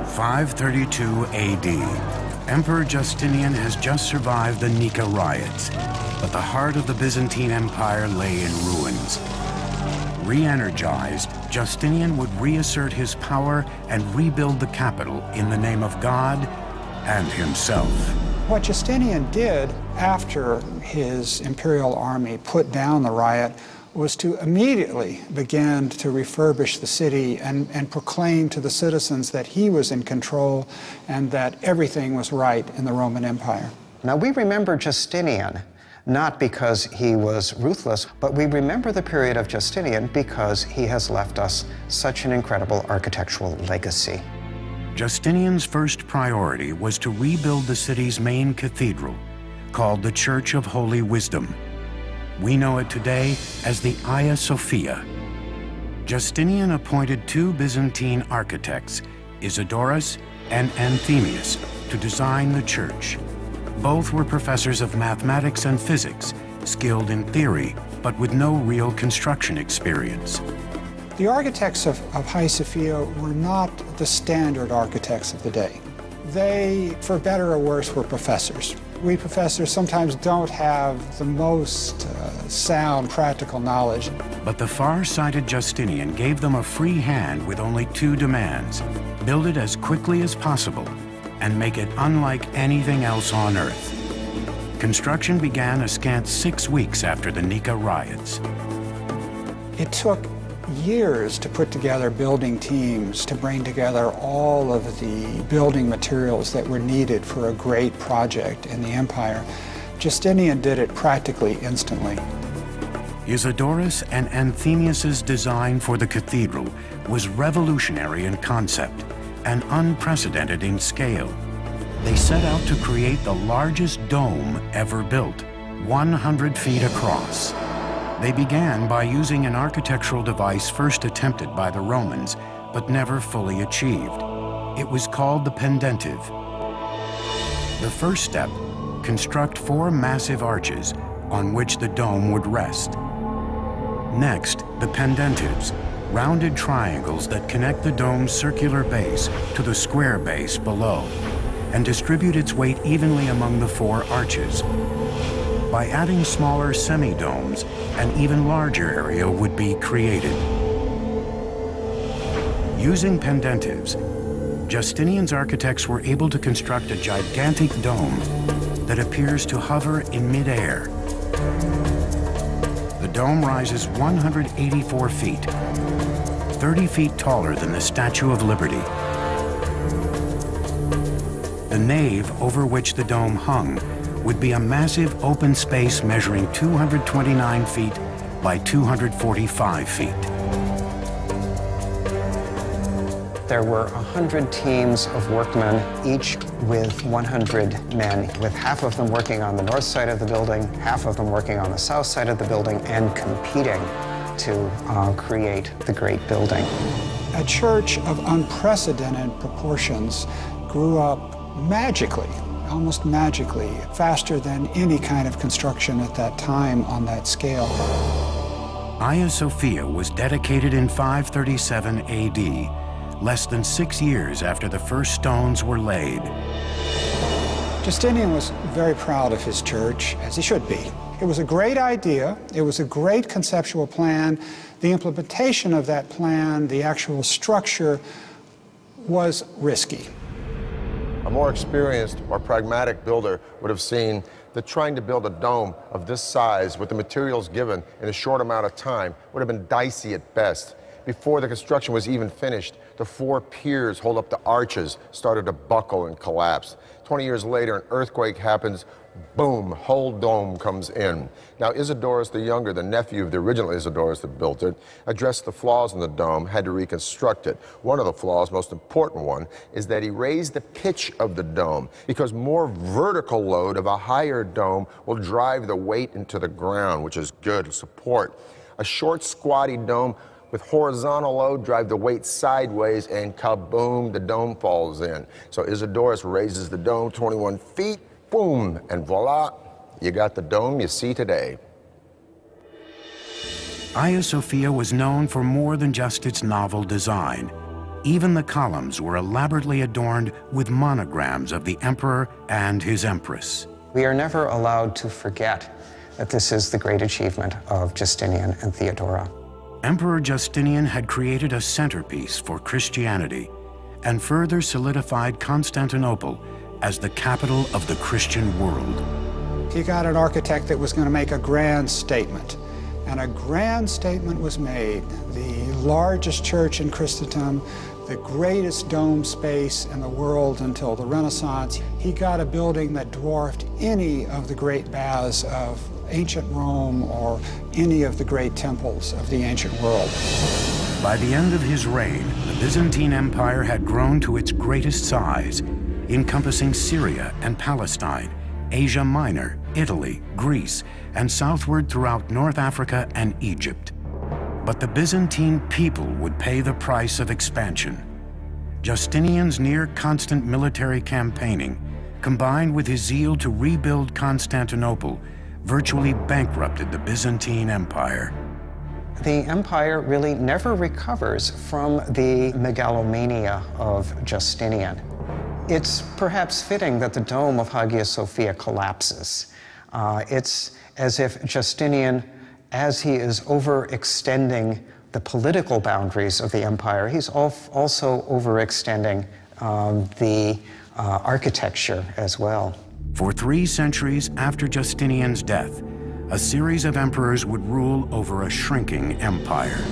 532 AD. Emperor Justinian has just survived the Nika riots, but the heart of the Byzantine Empire lay in ruins. Re-energized, Justinian would reassert his power and rebuild the capital in the name of God and himself. What Justinian did after his imperial army put down the riot was to immediately begin to refurbish the city and proclaim to the citizens that he was in control and that everything was right in the Roman Empire. Now, we remember Justinian not because he was ruthless, but we remember the period of Justinian because he has left us such an incredible architectural legacy. Justinian's first priority was to rebuild the city's main cathedral, called the Church of Holy Wisdom. We know it today as the Hagia Sophia. Justinian appointed two Byzantine architects, Isidorus and Anthemius, to design the church. Both were professors of mathematics and physics, skilled in theory, but with no real construction experience. The architects of Hagia Sophia were not the standard architects of the day. They, for better or worse, were professors. We professors sometimes don't have the most sound practical knowledge. But the far-sighted Justinian gave them a free hand with only two demands: build it as quickly as possible and make it unlike anything else on Earth. Construction began a scant 6 weeks after the Nika riots. It took years to put together building teams, to bring together all of the building materials that were needed for a great project in the empire. Justinian did it practically instantly. Isidorus and Anthemius's design for the cathedral was revolutionary in concept and unprecedented in scale. They set out to create the largest dome ever built, 100 feet across. They began by using an architectural device first attempted by the Romans, but never fully achieved. It was called the pendentive. The first step, construct 4 massive arches on which the dome would rest. Next, the pendentives, rounded triangles that connect the dome's circular base to the square base below and distribute its weight evenly among the 4 arches. By adding smaller semi-domes, an even larger area would be created. Using pendentives, Justinian's architects were able to construct a gigantic dome that appears to hover in mid-air. The dome rises 184 feet, 30 feet taller than the Statue of Liberty. The nave over which the dome hung would be a massive open space measuring 229 feet by 245 feet. There were 100 teams of workmen, each with 100 men, with half of them working on the north side of the building, half of them working on the south side of the building, and competing to create the great building. A church of unprecedented proportions grew up magically, almost magically, faster than any kind of construction at that time on that scale. Hagia Sophia was dedicated in 537 AD, less than 6 years after the first stones were laid. Justinian was very proud of his church, as he should be. It was a great idea. It was a great conceptual plan. The implementation of that plan, the actual structure, was risky. A more experienced, more pragmatic builder would have seen that trying to build a dome of this size with the materials given in a short amount of time would have been dicey at best. Before the construction was even finished, the 4 piers hold up the arches started to buckle and collapse. 20 years later, an earthquake happens, boom, whole dome comes in. Now, Isidorus the Younger, the nephew of the original Isidorus that built it, addressed the flaws in the dome, had to reconstruct it. One of the flaws, most important one, is that he raised the pitch of the dome because more vertical load of a higher dome will drive the weight into the ground, which is good support. A short, squatty dome with horizontal load drive the weight sideways, and kaboom, the dome falls in. So Isidorus raises the dome 21 feet, boom, and voila, you got the dome you see today. Hagia Sophia was known for more than just its novel design. Even the columns were elaborately adorned with monograms of the emperor and his empress. We are never allowed to forget that this is the great achievement of Justinian and Theodora. Emperor Justinian had created a centerpiece for Christianity and further solidified Constantinople as the capital of the Christian world. He got an architect that was going to make a grand statement, and a grand statement was made. The largest church in Christendom, the greatest dome space in the world until the Renaissance. He got a building that dwarfed any of the great baths of ancient Rome or any of the great temples of the ancient world. By the end of his reign, the Byzantine Empire had grown to its greatest size, encompassing Syria and Palestine, Asia Minor, Italy, Greece, and southward throughout North Africa and Egypt. But the Byzantine people would pay the price of expansion. Justinian's near-constant military campaigning, combined with his zeal to rebuild Constantinople, virtually bankrupted the Byzantine Empire. The empire really never recovers from the megalomania of Justinian. It's perhaps fitting that the dome of Hagia Sophia collapses. It's as if Justinian, as he is overextending the political boundaries of the empire, he's also overextending the architecture as well. For 3 centuries after Justinian's death, a series of emperors would rule over a shrinking empire.